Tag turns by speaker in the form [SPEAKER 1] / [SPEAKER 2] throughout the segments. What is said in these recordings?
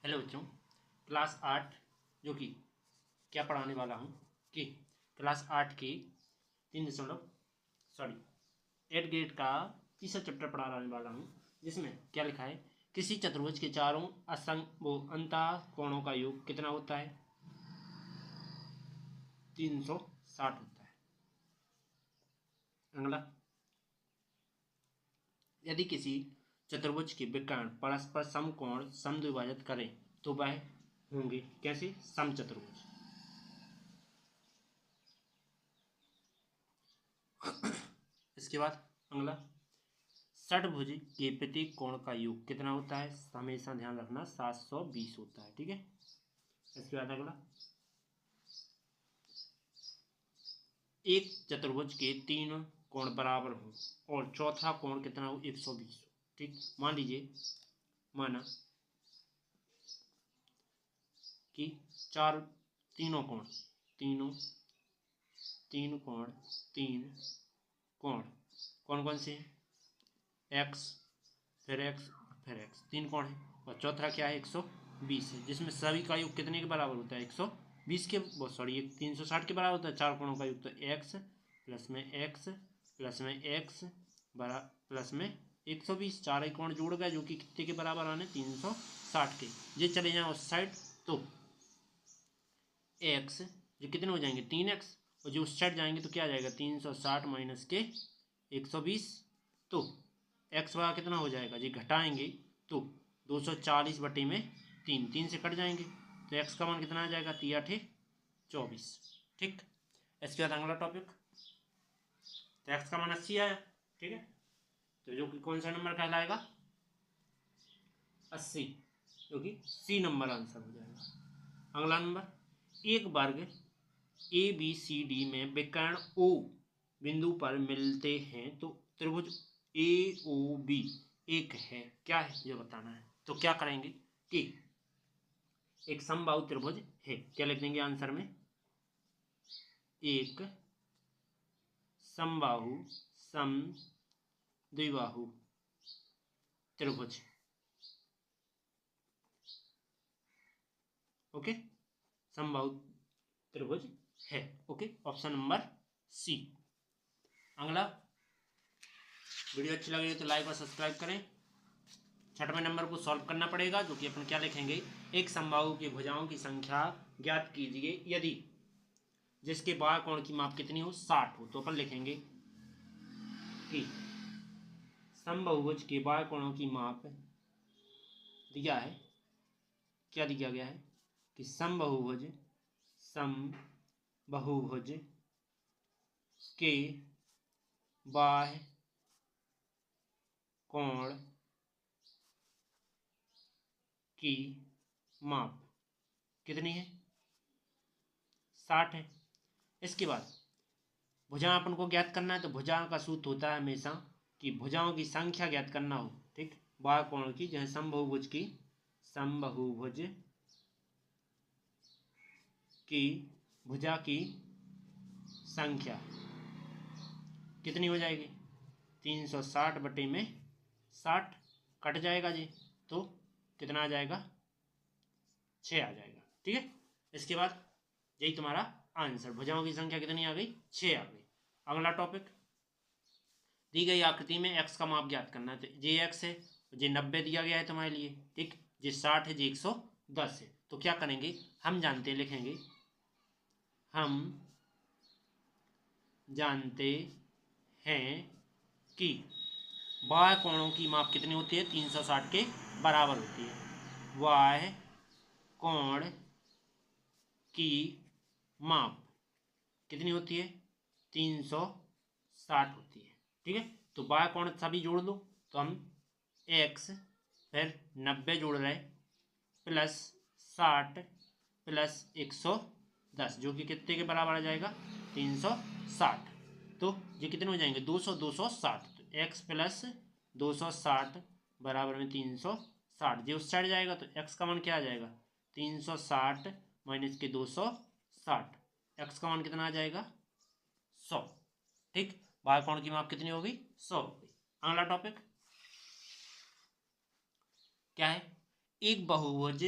[SPEAKER 1] Hello बच्चों, class 8 जो कि क्या पढ़ाने वाला हूँ कि क्लास 8 की 8 ग्रेड का तीसरा चैप्टर पढ़ाने वाला हूँ, जिसमें क्या लिखा है। किसी चतुर्भुज के चारों अंतः कोणों का योग कितना होता है? 360 होता है। अगला, यदि किसी चतुर्भुज के विकर्ण परस्पर समकोण समद्विभाजित करें तो वह होंगे कैसे? समचतुर्भुज। इसके बाद अगला, षटभुज के प्रत्येक कोण का योग कितना होता है? हमेशा ध्यान रखना 720 होता है। ठीक है। इसके बाद अगला, एक चतुर्भुज के तीन कोण बराबर हो और चौथा कोण कितना हो? 120। ठीक, मान लीजिए, माना कि चार तीनों कोण तीन कोण कौन कौन से हैं? एक्स, फिर एक्स, फिर एक्स, तीन कोण है। और चौथा क्या है? 120 है, जिसमें सभी का योग कितने के बराबर होता है? 120 के, सॉरी, 360 के बराबर होता है। चार कोणों का योग तो एक्स प्लस में एक्स प्लस में एक्स प्लस में 120। चार ही कोण जोड़ गए जो कि कितने के बराबर आने? 360 के। ये चले जाए उस साइड तो एक्स जो कितने हो जाएंगे? 3x। और जो उस साइड जाएंगे तो क्या आ जाएगा? 360 माइनस के 120। तो एक्स बराबर कितना हो जाएगा? जी घटाएंगे तो 240 बटे में 3 से कट जाएंगे तो एक्स का मान कितना आ जाएगा? 3 8 24। ठीक। इसके बाद अगला टॉपिक, तो एक्स का मान 80 आया। ठीक है, तो जो कि कौन सा नंबर कहलाएगा? 80, जो कि सी नंबर आंसर हो जाएगा। अगला नंबर, एक वर्ग ए बी सी डी में विकर्ण ओ बिंदु पर मिलते हैं तो त्रिभुज ए ओ बी एक है, क्या है ये बताना है। तो क्या करेंगे कि एक समबाहु त्रिभुज है, क्या लिख देंगे आंसर में? एक समबाहु द्विबाहु त्रिभुज। ओके, समबाहु त्रिभुज है। Okay, option number C. अगला, वीडियो अच्छी लगी तो लाइक और सब्सक्राइब करें। छठवें नंबर को सॉल्व करना पड़ेगा, जो कि अपन क्या लिखेंगे? एक समबाहु की भुजाओं की संख्या ज्ञात कीजिए यदि जिसके बाह्य कोण की माप कितनी हो? 60 हो। तो अपन लिखेंगे कि समबाहुभुज के बाह्य कोणों की माप दिया है, क्या दिया गया है कि समबाहुभुज के बाह्य कोण की माप कितनी है? 60 है। इसके बाद भुजा अपन को ज्ञात करना है, तो भुजा का सूत्र होता है हमेशा कि भुजाओं की संख्या ज्ञात करना हो। ठीक, बाह्य कोण की, जैसे समबाहुभुज की भुजा की संख्या कितनी हो जाएगी? 360 बटे में 60 कट जाएगा जी, तो कितना आ जाएगा? 6 आ जाएगा। ठीक है, इसके बाद यही तुम्हारा आंसर, भुजाओं की संख्या कितनी आ गई? 6 आ गई। अगला टॉपिक, दी गई आकृति में x का माप ज्ञात करना है। तो जे x है, जे 90 दिया गया है तुम्हारे लिए। ठीक, जे 60 है, जे 110 है। तो क्या करेंगे? हम जानते हैं कि बाह्य कोणों की माप कितनी होती है? 360 के बराबर होती है। बाह्य कोण की माप कितनी होती है? 360 होती है। ठीक है, तो बाह्य कोण सभी जोड़ दो, तो हम x फिर 90 जोड़ रहे प्लस 60 प्लस 110, जो कि कितने के बराबर आ जाएगा? 360। तो ये कितने हो जाएंगे? 200 260। तो x प्लस 260 बराबर में 360। जो उस साइड जाएगा तो x का मान क्या आ जाएगा? 360 माइनस के 260, x का मान कितना आ जाएगा? 100। ठीक, बाह्य कोण की माप कितनी होगी? 100 होगी। अगला टॉपिक क्या है? एक बहुभुज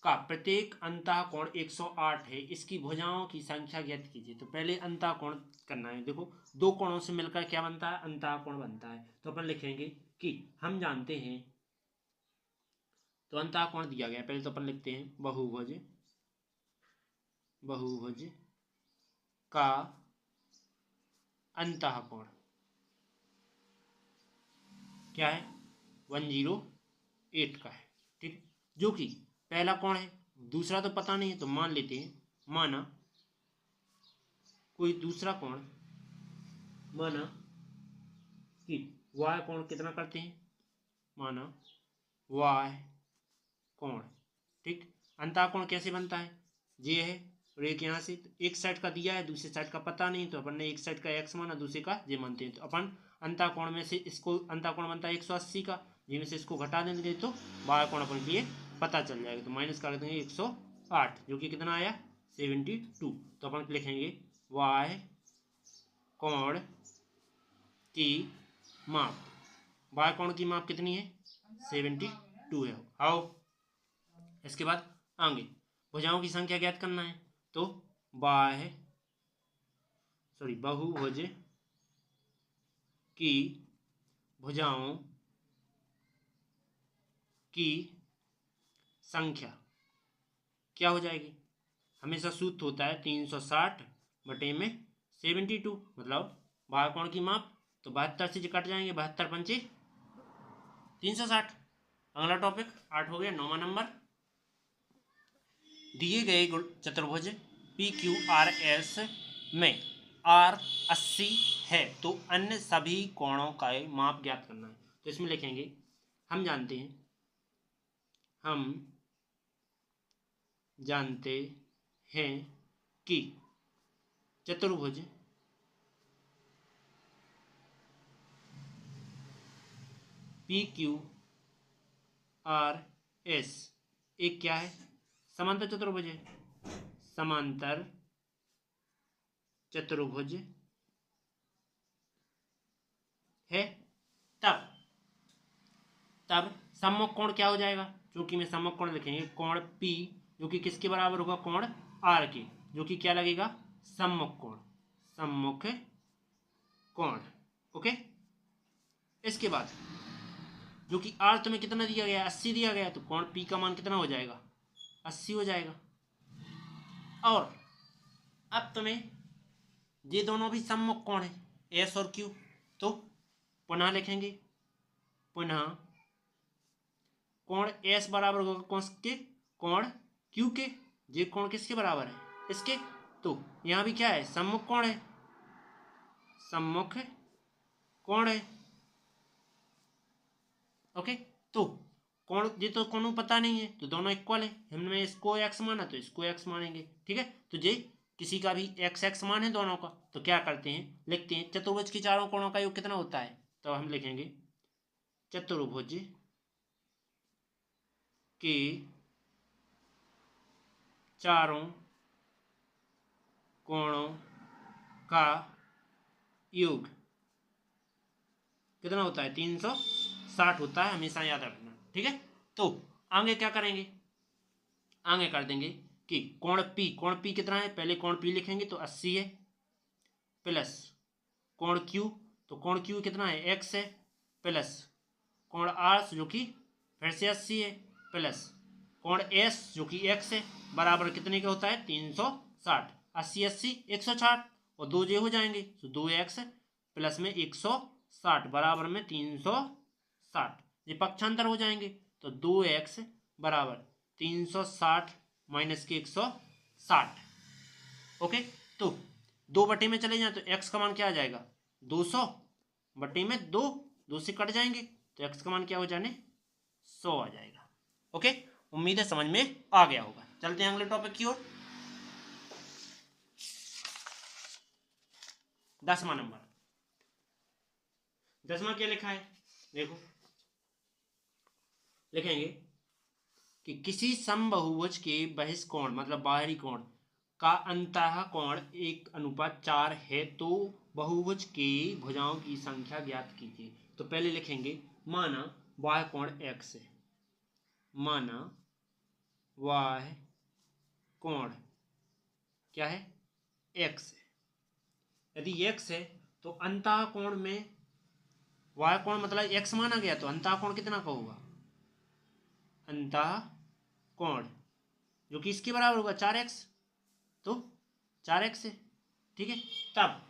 [SPEAKER 1] का प्रत्येक अंतः कोण 108 है, इसकी भुजाओं की संख्या ज्ञात कीजिए। तो पहले अंतः कोण करना है। देखो दो कोणों से मिलकर क्या बनता है, अंतः कोण बनता है। तो अपन लिखेंगे कि हम जानते हैं, तो अंतः कोण दिया गया, पहले तो अपन लिखते हैं बहुभुज का अंतः कोण क्या है, 108 का है, ठीक, जो कि पहला कोण है। दूसरा तो पता नहीं है, तो मान लेते हैं, माना कोई दूसरा कोण, माना कि y कोण कितना करते हैं, माना y कोण, ठीक। अंतः कोण कैसे बनता है, ये है और एक यहाँ से, तो एक साइड का दिया है, दूसरी साइड का पता नहीं, तो अपन ने एक साइड का x माना, दूसरे का j मानते हैं। तो अपन अंतः कोण में से इसको, अंतः कोण बनता है 180 का, जिसमें से इसको घटा देंगे तो y कोण अपन के लिए पता चल जाएगा। तो माइनस कर देंगे 108, जो कि कितना आया 72। तो अपन लिखेंगे y कोण की माप, y कोण की माप कितनी है, 72 है। आओ इसके बाद आगे भुजाओं की संख्या ज्ञात करना है। तो बहुभुज की भुजाओं की संख्या क्या हो जाएगी, हमेशा सूत्र होता है 360 बटे में 72, मतलब बाह्य कोण की माप, तो 72 से कट जाएंगे, 72 पंचे 360। अगला टॉपिक 8 हो गया, 9वां नंबर। दिए गए चतुर्भुज PQRS में R 80 है, तो अन्य सभी कोणों का माप ज्ञात करना है। तो इसमें लिखेंगे, हम जानते हैं कि चतुर्भुज PQRS एक क्या है, समांतर चतुर्भुज है, समांतर चतुर्भुज है। तब सम्मुख कोण क्या हो जाएगा, क्योंकि में सम्मुख कोण लिखेंगे कोण P, जो कि किसके बराबर होगा, कोण R के, जो कि क्या लगेगा, सम्मुख कोण। ओके, इसके बाद जो कि R तुम्हें कितना दिया गया, 80 दिया गया, तो कोण P का मान कितना हो जाएगा, 80 हो जाएगा। और अब तुम्हें ये दोनों भी सम्मुख कोण है, S और Q, तो पुनः लिखेंगे, पुनः कोण S बराबर होगा कोण Q के, ये कोण किसके बराबर है, इसके। तो यहाँ भी क्या है, सम्मुख कोण है, सम्मुख कोण है। ओके, तो कोण, ये तो कोण पता नहीं है, तो दोनों इक्वल है, हमने इसको x माना तो इसको x मानेंगे, ठीक है। तो ये किसी का भी x मान है दोनों का, तो क्या करते हैं, लिखते हैं चतुर्भुज के चारों कोणों का योग कितना होता है, तो हम लिखेंगे चतुर्भुज के चारों कोणों का योग कितना होता है, 360 होता है, हमेशा याद रखना, ठीक है। तो आगे क्या करेंगे, आगे कर देंगे कि कोण P कितना है, पहले कोण P लिखेंगे तो 80 है, प्लस कोण Q, तो कोण Q कितना है, x है, प्लस कोण R जो कि फिर से 80 है, प्लस कोण S जो कि x है, बराबर कितने का होता है, 360। 80 80 160 और 2 जे हो जाएंगे, तो 2x प्लस में 160 बराबर में 360, ये पक्षांतर हो जाएंगे, तो 2x बराबर 360 माइनस के 160। ओके, तो 2 बटे में चले जाए तो x का मान क्या आ जाएगा, 200 बटे में 2 से कट जाएंगे, तो x का मान क्या हो जाने, 100 आ जाएगा। ओके, उम्मीद है समझ में आ गया होगा। चलते हैं अगले टॉपिक की ओर। 10वां नंबर, 10वां क्या लिखा है, देखो लिखेंगे कि किसी समबहुभुज के बहिष्कोण मतलब बाहरी कोण का अंतः कोण 1:4 है, तो बहुभुज के भुजाओं की संख्या ज्ञात कीजिए। तो पहले लिखेंगे, माना बाह्य कोण x है, माना वाय कोण क्या है, एक्स है। यदि एक्स है तो अंतः कोण में वाय कोण मतलब एक्स माना गया, तो अंतः कोण कितना का होगा, अंतः कोण जो कि इसके बराबर होगा 4x, तो 4x है। ठीक है, तब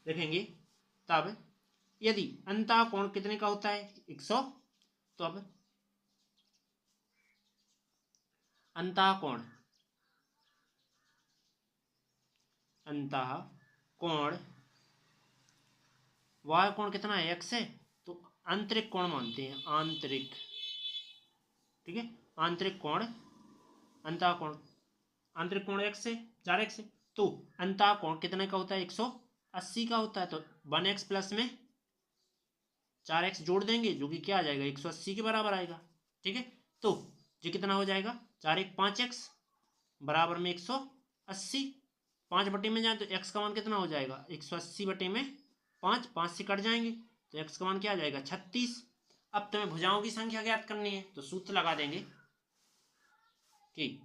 [SPEAKER 1] देखेंगे, तब यदि अंतः कोण कितने का होता है 100, तो अब अंतः कोण वाय कोण कितना है x है, तो आंतरिक कोण मानते हैं, आंतरिक। ठीक है, आंतरिक कोण अंतः कोण, आंतरिक कोण x है 4x है, तो अंतः कोण कितने का होता है 180 का होता है। तो 1x प्लस में 4x जोड़ देंगे जो कि क्या आ जाएगा 180 के बराबर आएगा। ठीक है, तो ये कितना हो जाएगा 4 1 5x बराबर में 180, 5 बटे में जाए तो x का मान कितना हो जाएगा 180 बटे में 5, 5 से कट जाएंगे तो x का मान क्या आ जाएगा 36। अब तुम्हें भुजाओं की संख्या ज्ञात करनी है, तो सूत्र लगा देंगे कि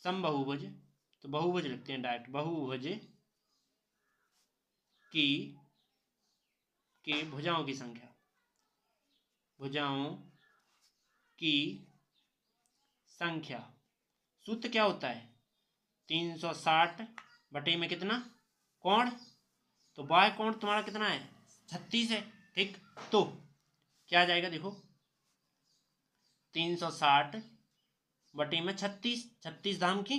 [SPEAKER 1] समबहुभुज, तो बहुभुज लिखते हैं डायरेक्ट, बहुभुज की भुजाओं की संख्या, भुजाओं की संख्या, सूत्र क्या होता है 360 बटे में कितना कोण, तो बाय कोण तुम्हारा कितना है 36 है। ठीक, तो क्या आ जाएगा देखो 360 बटे में 36, 36 धाम की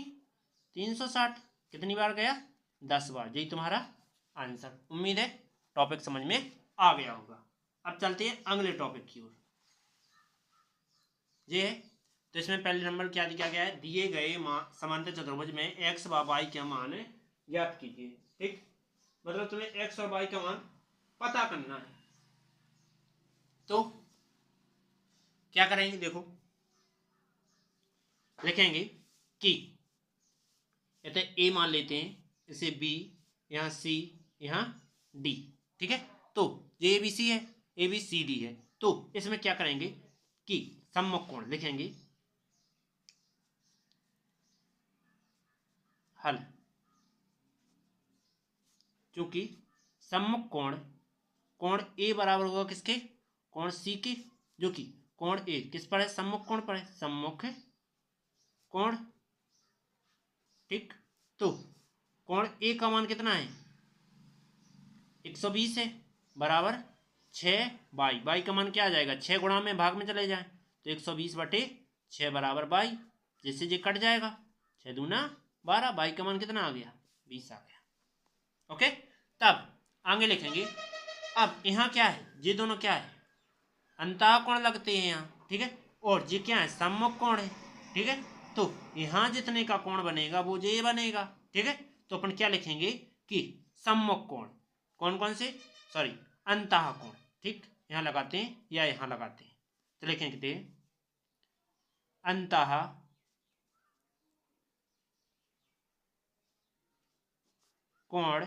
[SPEAKER 1] 360 कितनी बार गया 10 बार, यही तुम्हारा आंसर। उम्मीद है टॉपिक समझ में आ गया होगा। अब चलते हैं अगले टॉपिक की ओर। ये है, तो इसमें पहले नंबर क्या दिया गया है, दिए गए समांतर चतुर्भुज में x व y क्या मान है ज्ञात कीजिए। ठीक, मतलब तुम्हें x और y का मान पता करना है। तो क्या करेंगे देखो, लिखेंगे कि इसे a मान लेते हैं, इसे b, यहाँ c, यहाँ d। ठीक है, तो ये ABC है, ABCD है, तो इसमें क्या करेंगे कि सम्मुख कोण लिखेंगे, हल, क्योंकि सम्मुख कोण कोण A बराबर होगा किसके, कोण C के, जो कि कोण A किस पर है सम्मुख कोण पर है, सम्मुख कोण। ठीक, तो कोण A का मान कितना है 120 है, बराबर 6 बाई, बाई का मान क्या आ जाएगा 6 गुणा में भाग में चले जाए तो 120 बटे 6 बराबर बाई, जिससे ये कट जाएगा 6 दूना 12, बाई का मान कितना आ गया 20 आ गया। ओके, तब आगे लिखेंगे, अब यहाँ क्या है, ये दोनों क्या है अंतः कोण लगते हैं यहाँ। ठीक है, और ये क्या है सम्मुख कोण है। ठीक है, तो यहाँ जितने का कोण बनेगा वो ये बनेगा। ठीक है, तो अपन क्या लिखेंगे कि सम्मुख कोण, कौन कौन से, सॉरी अंतः कोण। ठीक, यहाँ लगाते हैं या यहाँ लगाते हैं, तो लिखेंगे अंतः कोण,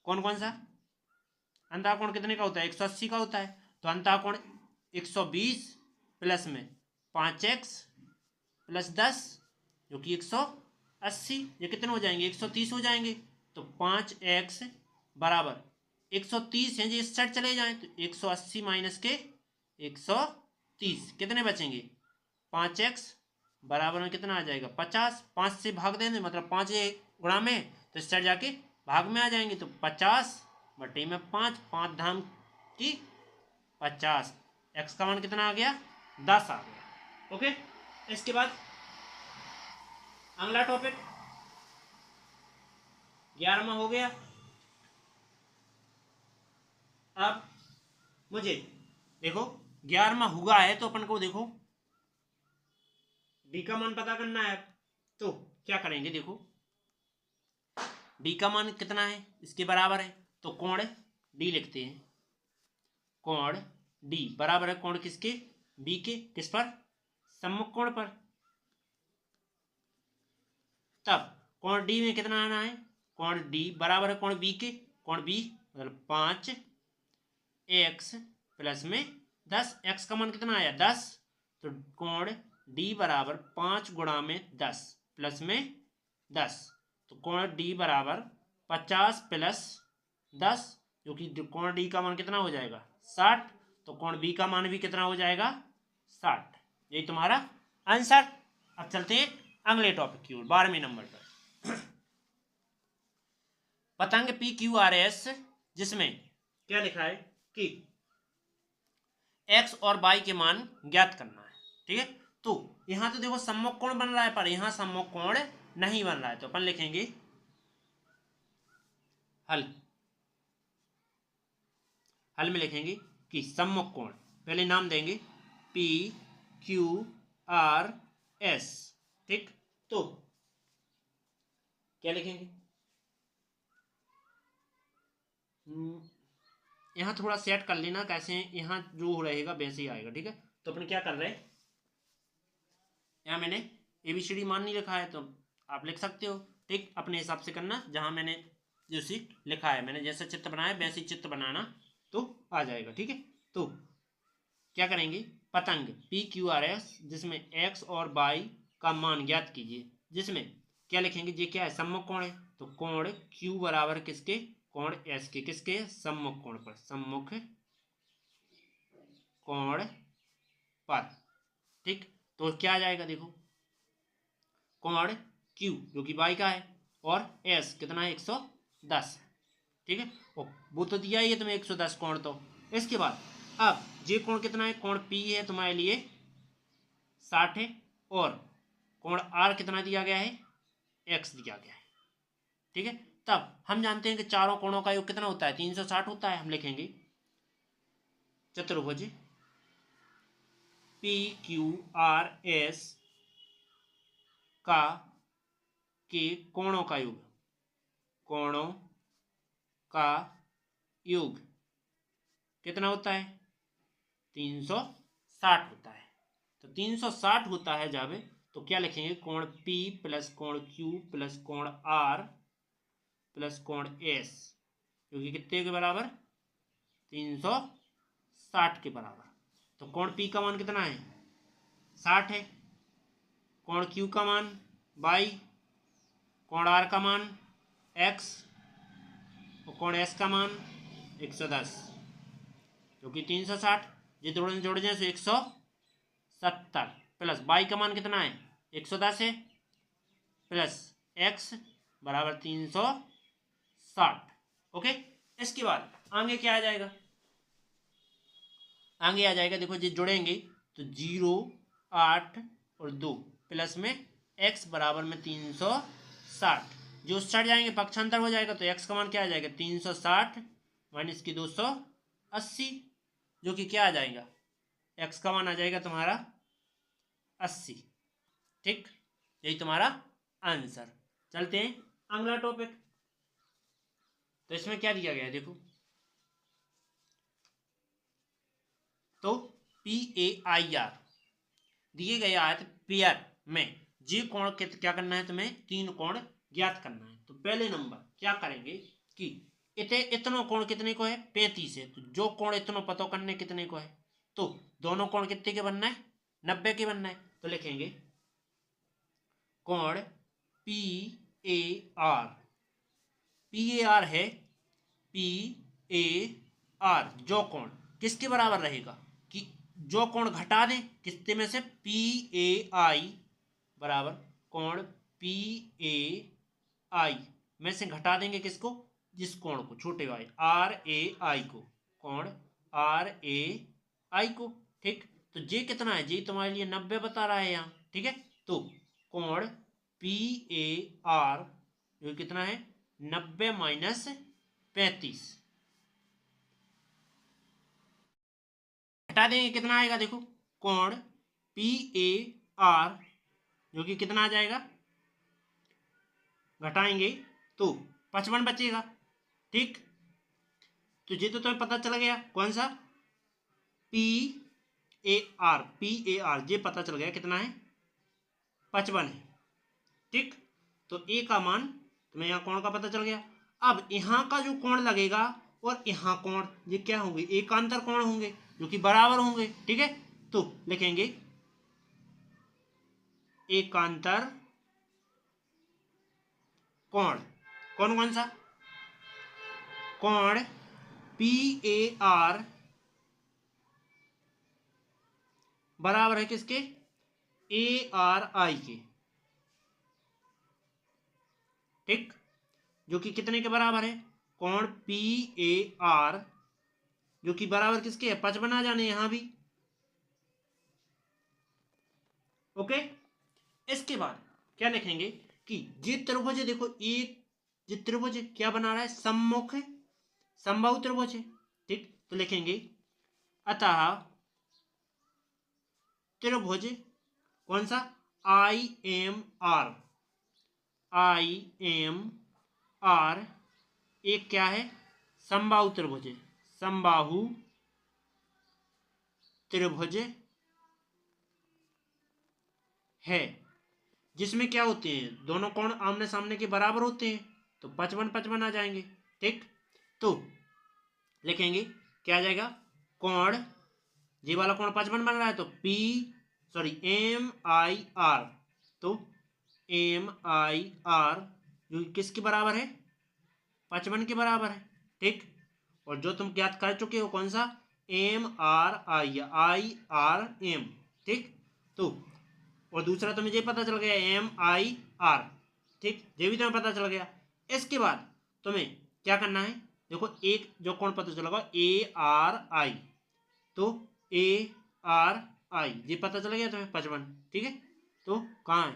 [SPEAKER 1] कौन कौन सा, अंतः कोण कितने का होता है 180 का होता है, तो अंतः कोण 120 प्लस में 5x प्लस 10 जो कि 180, ये कितने हो जाएंगे 130 हो जाएंगे, तो 5x बराबर 130 है जी, इस साइड चले जाएं तो 180 माइनस के 130 कितने बचेंगे 5x बराबर में कितना आ जाएगा 50, 5 से भाग देंगे मतलब 5 गुणा में, तो इस साइड जाके भाग में आ जाएंगे, तो 50 बटे में 5, 5 धाम की 50, x का मान कितना आ गया 10 आ गया। ओके, इसके बाद अगला टॉपिक 11वां हो गया। अब मुझे देखो 11वां हुआ है तो अपन को देखो डी का मान पता करना है, तो क्या करेंगे देखो डी का मान कितना है इसके बराबर है, तो कोण डी लिखते हैं, कोण डी बराबर है कोण किसके बी के, किस पर सम्मुख कोण पर। तब कोण डी में कितना आना है, कोण डी बराबर है कोण बी के, कोण बी मतलब 5 x प्लस में 10, x का मान कितना आया 10, तो कोण डी बराबर 5 गुणा में 10 प्लस में 10, तो कोण डी बराबर 50 प्लस 10, जो कि कोण डी का मान कितना हो जाएगा 60, तो कोण बी का मान भी कितना हो जाएगा 60। यही तुम्हारा आंसर। अब चलते हैं अगले टॉपिक की ओर, 12वें नंबर पर। पतंग पी क्यू आर एस, जिसमें क्या लिखा है कि एक्स और वाई के मान ज्ञात करना है, ठीक है। तो यहां तो देखो सम्मुख कोण बन रहा है, पर यहां सम्मुख कोण नहीं बन रहा है, तो अपन लिखेंगे हल। हल में लिखेंगे कि सम्मुख कोण, पहले नाम देंगे पी क्यू आर एस, ठीक। तो क्या लिखेंगे, यहां थोड़ा सेट कर लेना कैसे, यहां जो रहेगा वैसे ही आएगा, ठीक है। तो अपन क्या कर रहे हैं, यहाँ मैंने ABCD मान नहीं लिखा है, तो आप लिख सकते हो, ठीक, अपने हिसाब से करना। जहां मैंने जैसे लिखा है, मैंने जैसा चित्र बनाया वैसे चित्र बनाना, तो आ जाएगा, ठीक है। तो क्या करेंगे, पतंग PQRS जिसमें एक्स और वाई का मान ज्ञात कीजिए, जिसमें क्या लिखेंगे, ये क्या है सम्मुख कोण है, तो कोण Q बराबर किसके, कोण S के, किसके सम्मुख कोण पर, सम्मुख कोण पर, ठीक। तो क्या आ जाएगा, देखो कोण Q जो कि y का है और S कितना है 110, ठीक है। वो तो दिया ही है तुम्हें 110 कोण। तो इसके बाद अब ये कोण कितना है, कोण P है तुम्हारे लिए 60 है, और कोण R कितना दिया गया है, X दिया गया है, ठीक है। तब हम जानते हैं कि चारों कोणों का योग कितना होता है, 360 होता है। हम लिखेंगे चतुर्भुज PQRS का के कोणों का योग, कोणों का योग कितना होता है, 360 होता है। तो 360 होता है जब, तो क्या लिखेंगे, कोण P प्लस कोण Q प्लस कोण R प्लस कोण S, जो कि कितने के बराबर, 360 के बराबर। तो कोण P का मान कितना है 60 है, कोण Q का मान 22, कोण R का मान X और कोण S का मान 110, जो कि 360, ये दोनों जोड़ जाए तो 170 प्लस बाई का मान कितना है 110 है, प्लस x बराबर 360। ओके, इसके बाद आगे क्या आ जाएगा, आगे आ जाएगा, देखो ये जुड़ेंगे तो 0 8 और 2 प्लस में x बराबर में 360, जो सट जाएंगे पक्षांतर हो जाएगा, तो x का मान क्या आ जाएगा 360 माइनस की 280, जो कि क्या आ जाएगा, x का मान आ जाएगा तुम्हारा 80, ठीक। यही तुम्हारा आंसर। चलते हैं अगला टॉपिक। तो इसमें क्या दिया गया है, देखो तो PAIR दिए गए आयत पेयर में जी कोण क्या करना है, तुम्हें 3 कोण ज्ञात करना है। तो पहले नंबर क्या करेंगे कि इतनो कोण कितने को है 35 है, तो जो कोण इतनो पता करने कितने को है, तो दोनों कोण कितने के बनना है 90 के बनना है। तो लिखेंगे कोण PAR, PAR है PAR, जो कोण किसके बराबर रहेगा, कि जो कोण घटा दें किसके में से, PAI बराबर कोण PAI में से घटा देंगे किसको, जिस कोण को, छोटे वाई RAI को, कोण RAI को, ठीक। तो जे कितना है, जे तुम्हारे लिए 90 बता रहा है यहाँ, ठीक है। तो कोण PAR जो कितना है 90 माइनस 35, हटा देंगे कितना आएगा, देखो कोण PAR जो कि कितना आ जाएगा, घटाएंगे तो 55 बचेगा, ठीक। तो ये तो तुम्हें पता चल गया कौन सा PAR, ये पता चल गया कितना है 55 है, ठीक। तो ए का मान तुम्हें यहाँ कोण का पता चल गया। अब यहाँ का जो कोण लगेगा और यहाँ कोण, ये क्या होंगे, एकांतर कोण होंगे जो कि बराबर होंगे, ठीक है। तो लिखेंगे एकांतर कोण। कौन कौन सा? कोण PAR बराबर है किसके? ARI के। ठीक, जो कि कितने के बराबर है? कोण PAR जो कि बराबर किसके है? 55 आ जाने यहां भी। ओके, इसके बाद क्या लिखेंगे कि ये त्रिभुज देखो, एक ये त्रिभुज क्या बना रहा है? सम्मुख समबाहु त्रिभुज है। ठीक, तो लिखेंगे अतः त्रिभुज कौन सा? IMR एक क्या है? समबाहु त्रिभुज है। समबाहु त्रिभुज है जिसमें क्या होते हैं? दोनों कोण आमने सामने के बराबर होते हैं, तो 55-55 आ जाएंगे। ठीक, तो लिखेंगे क्या आ जाएगा? कोण ये वाला कोण 55 बन रहा है, तो MIR, तो MIR जो किसके बराबर है? 55 के बराबर है। ठीक, और जो तुम ज्ञात कर चुके हो कौन सा? IRM। ठीक, तो और दूसरा तुम्हें ये पता चल गया MIR। ठीक, ये भी तुम्हें पता चल गया। इसके बाद तुम्हें क्या करना है? देखो, एक जो कोण पता चलेगा ARI, तो ARI ये पता चल गया तुम्हें 55। ठीक है, तो कहाँ है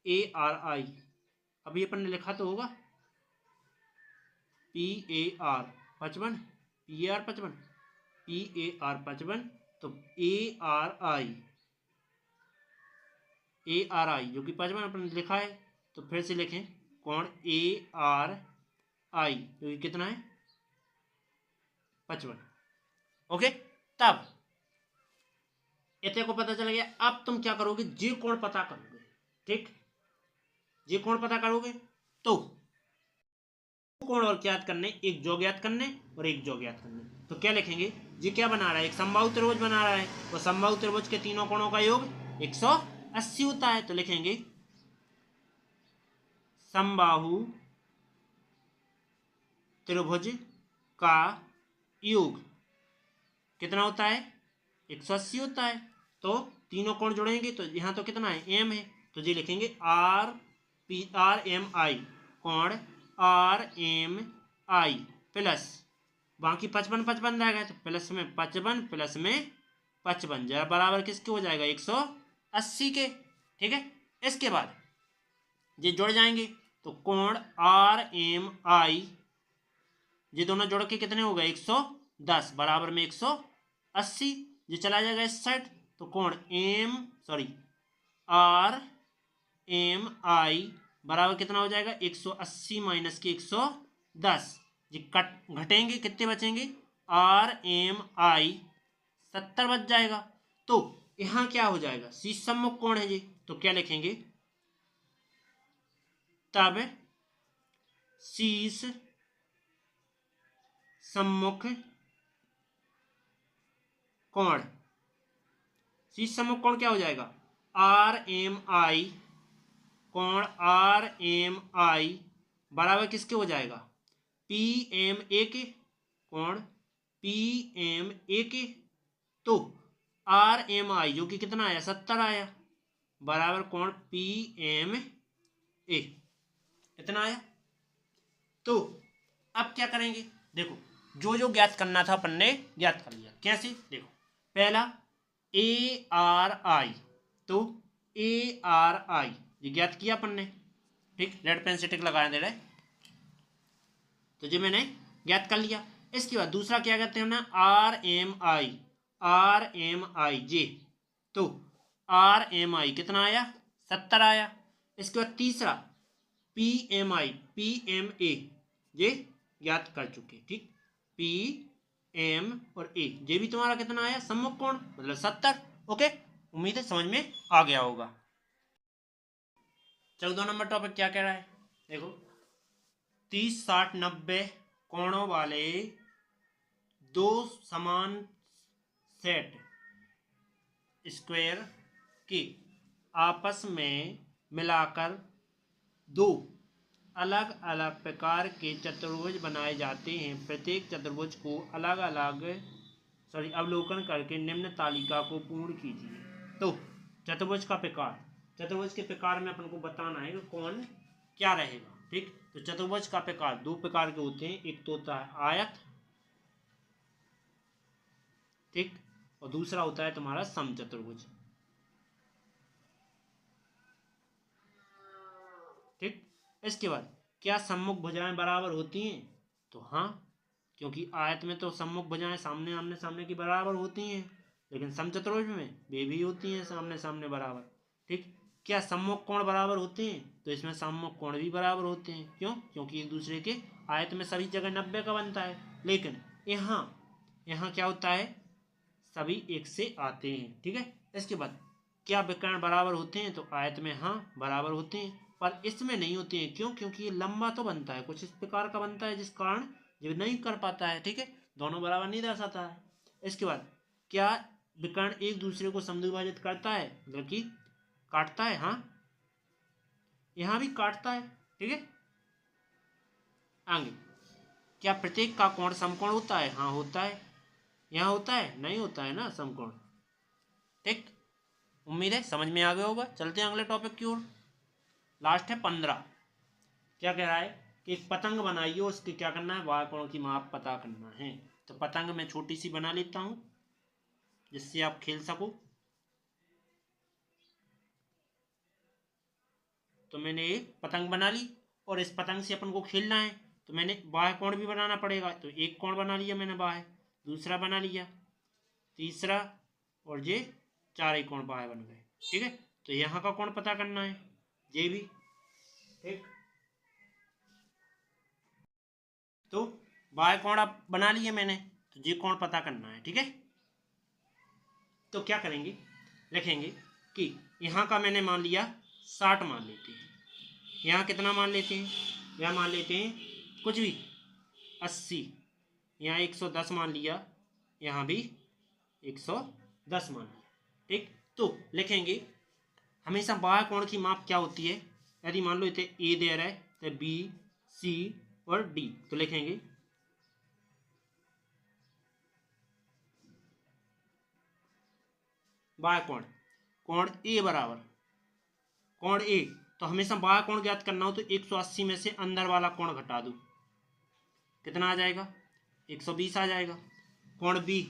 [SPEAKER 1] ARI? अभी अपन ने लिखा तो होगा PAR 55, PAR 55, PAR 55, तो ARI जो कि 55 अपन ने लिखा है, तो फिर से लिखें कोण ARI जो कि कितना है? 55। ओके, तब इतने को पता चल गया। अब तुम क्या करोगे? जी कोण पता करोगे। ठीक, जी कोण पता करोगे तो कोण और ज्ञात करने, एक जो ज्ञात करने और एक जो ज्ञात करने, तो क्या लिखेंगे? जी क्या बना रहा है? एक समबाहु त्रिभुज बना रहा है, तो समबाहु त्रिभुज के तीनों कोणों का योग 180 होता है, तो लिखेंगे समबाहु त्रिभुज का योग कितना होता है? 180 होता है। तो तीनों कोण जुड़ेंगे तो यहाँ तो कितना है? M है, तो जी लिखेंगे RMI कोण RMI प्लस बाकी 55-55 रहेगा, तो प्लस में 55 प्लस में 55 जरा बराबर किसके हो जाएगा? 180 के। ठीक है, इसके बाद ये जुड़ जाएंगे, तो कोण RMI ये दोनों जोड़ के कितने हो गए? 110 बराबर में 180। ये चला जाएगा इस साइड, तो कोण RMI बराबर कितना हो जाएगा? 180 माइनस के 110। ये कट घटेंगे, कितने बचेंगे? RMI 70 बच जाएगा। तो यहां क्या हो जाएगा? शीर्ष सम्मुख कोण है जी, तो क्या लिखेंगे? तब शीर्ष सम्मुख कोण, शीर्ष सम्मुख कोण क्या हो जाएगा? RMI कोण RMI बराबर किसके हो जाएगा? PMA के। कोण PMA के, तो RMI जो कि कितना आया? 70 आया, बराबर कोण PMA कितना आया? तो अब क्या करेंगे? देखो, जो जो ज्ञात करना था अपन ने ज्ञात कर लिया। कैसे? देखो, पहला ARI, तो ARI ये ज्ञात किया अपन ने। ठीक, रेड पेन से टिक लगाया दे रहे, तो जी मैंने ज्ञात कर लिया। इसके बाद दूसरा क्या कहते हैं ना? RMI जी, तो RMI कितना आया? 70 आया। इसके बाद तीसरा PMI PMA ये ज्ञात कर चुके। ठीक, PM और A ये भी तुम्हारा कितना आया? सम्मुख कोण मतलब 70। ओके, उम्मीद है समझ में आ गया होगा। 14 नंबर टॉपिक क्या कह रहा है? देखो, 30, 60, 90 कोणों वाले दो समान सेट स्क्वायर के आपस में मिलाकर दो अलग अलग प्रकार के चतुर्भुज बनाए जाते हैं। प्रत्येक चतुर्भुज को अलग अलग अवलोकन करके निम्न तालिका को पूर्ण कीजिए। तो चतुर्भुज का प्रकार, चतुर्भुज के प्रकार में अपन को बताना है कि कौन क्या रहेगा। ठीक, तो चतुर्भुज का प्रकार दो प्रकार के होते हैं, एक तो होता है आयत, ठीक, और दूसरा होता है तुम्हारा समचतुर्भुज। ठीक, इसके बाद क्या सम्मुख भुजाएं बराबर होती हैं? तो हाँ, क्योंकि आयत में तो सम्मुख भुजाएं सामने आमने सामने की बराबर होती हैं, लेकिन समचतुर्भुज में वे भी होती हैं सामने सामने बराबर। ठीक, क्या सम्मुख कोण बराबर होते हैं? तो इसमें सम्मुख कोण भी बराबर होते हैं। क्यों? क्योंकि एक दूसरे के आयत में सभी जगह 90 का बनता है, लेकिन यहाँ क्या होता है, सभी एक से आते हैं। ठीक है, इसके बाद क्या विकर्ण बराबर होते हैं? तो आयत में हाँ बराबर होते हैं, पर इसमें नहीं होते हैं। क्यों? क्योंकि ये लंबा तो बनता है, कुछ इस प्रकार का बनता है जिस कारण ये नहीं कर पाता है। ठीक है, दोनों बराबर नहीं दर्शाता है। इसके बाद क्या विकर्ण एक दूसरे को समद्विभाजित करता है, मतलब कि काटता है? हाँ, यहाँ भी काटता है। ठीक है, आगे क्या प्रत्येक का कोण समकोण होता है? हाँ होता है। यहाँ होता है? नहीं होता है ना समकोण। ठीक, उम्मीद है समझ में आ गया होगा। चलते हैं अगले टॉपिक की ओर। लास्ट है 15। क्या कह रहा है कि एक पतंग बनाइए, उसके क्या करना है, बाह्य कोण की माप पता करना है। तो पतंग मैं छोटी सी बना लेता हूं जिससे आप खेल सको। तो मैंने एक पतंग बना ली और इस पतंग से अपन को खेलना है, तो मैंने बाह्य कोण भी बनाना पड़ेगा। तो एक कोण बना लिया मैंने बाह्य, दूसरा बना लिया, तीसरा, और ये चार ही कोण बाह्य बन गए। ठीक है, तो यहाँ का कोण पता करना है, ये भी। ठीक, तो बाह्य कोण अब बना लिए मैंने, तो ये कोण पता करना है। ठीक है, तो क्या करेंगे, लिखेंगे कि यहाँ का मैंने मान लिया 60 मान लेते हैं, यहाँ कितना मान लेते हैं, यहाँ मान लेते हैं कुछ भी 80, यहाँ 110 मान लिया, यहाँ भी 110 मान लिया। ठीक, तो लिखेंगे हमेशा बाह्य कोण की माप क्या होती है। यदि मान लो इसे ए दे रहा है तो बी, सी और डी, तो लिखेंगे बाह्य कोण, कोण ए बराबर कोण ए। तो हमेशा बाह्य कोण ज्ञात करना हो तो 180 में से अंदर वाला कोण घटा दो, कितना आ जाएगा, 120 आ जाएगा। कोण बी,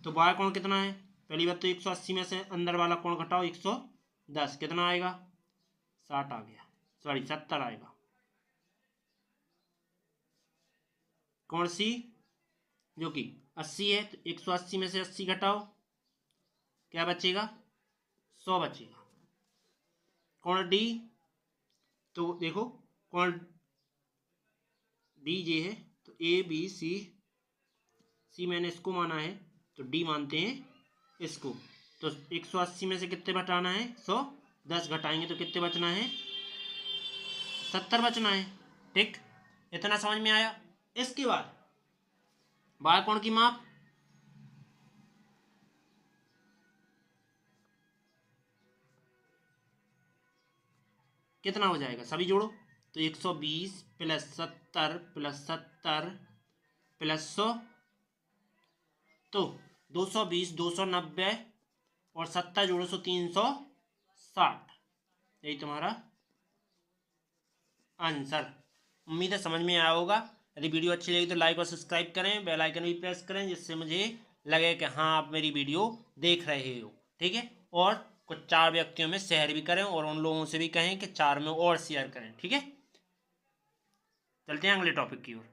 [SPEAKER 1] तो बाह्य कोण कितना है, पहली बात तो 180 में से अंदर वाला कोण घटाओ 110, कितना आएगा, 60 आ गया, सॉरी 70 आएगा। कोण सी जो कि 80 है, तो 180 में से 80 घटाओ, क्या बचेगा, 100 बचेगा। कोण डी, तो देखो कोण डी ये है, तो ए बी सी, सी मैंने इसको माना है तो डी मानते हैं इसको। तो 180 में से कितने घटाना है, 110 घटाएंगे तो कितने बचना है, 70 बचना है। ठीक, इतना समझ में आया। इसके बाद बाह्य कोण की माप, कितना हो जाएगा, सभी जोड़ो, तो 120 प्लस 70 प्लस 70 प्लस 100, तो 220, 290 और 70 जोड़ो 360, यही तुम्हारा आंसर। उम्मीद है समझ में आया होगा। यदि वीडियो अच्छी लगी तो लाइक और सब्सक्राइब करें, बेल आइकन भी प्रेस करें, जिससे मुझे लगे कि हाँ आप मेरी वीडियो देख रहे हो। ठीक है, और कुछ 4 व्यक्तियों में शेयर भी करें और उन लोगों से भी कहें कि 4 में और शेयर करें। ठीक है, चलते हैं अगले टॉपिक की ओर।